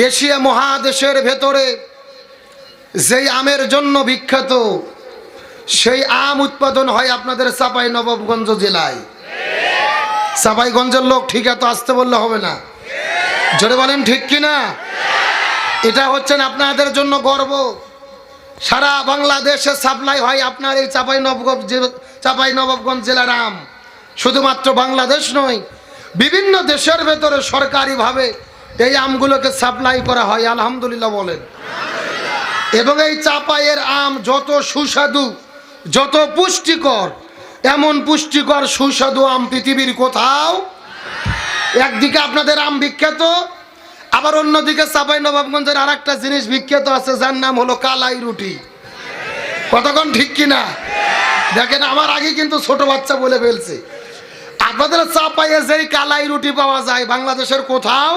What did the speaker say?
Asia মহাদেশের ভেতরে যেই আমের জন্য বিখ্যাত, সেই আম উৎপাদন হয় আপনাদের চাঁপাইনবাবগঞ্জ জেলায়। চাঁপাইগঞ্জের লোক ঠিক এত আসতে বললে হবে না, জোরে বলেন ঠিক কিনা। এটা হচ্ছেন আপনাদের জন্য গর্ব। সারা বাংলাদেশে সাপ্লাই হয় আপনার এই চাঁপাইনবাবগঞ্জ জেলার আম। শুধুমাত্র বাংলাদেশ নয়, বিভিন্ন দেশের ভেতরে সরকারিভাবে এই আমগুলোকে সাপ্লাই করা হয়, আলহামদুলিল্লাহ বলেন। এবং এই চাঁপাইয়ের আম যত সুস্বাদু, যত পুষ্টিকর, এমন পুষ্টিকর সুস্বাদু আম পৃথিবীর কোথাও। একদিকে আপনাদের আম বিখ্যাত, আবার অন্যদিকে চাঁপাইনবাবগঞ্জের আর একটা জিনিস বিখ্যাত আছে, যার নাম হলো কালাই রুটি। কতক্ষণ ঠিক কিনা দেখেন, আমার আগে কিন্তু ছোট বাচ্চা বলে ফেলছে। আপনাদের চাঁপাইয়ে যেই কালাই রুটি পাওয়া যায় বাংলাদেশের কোথাও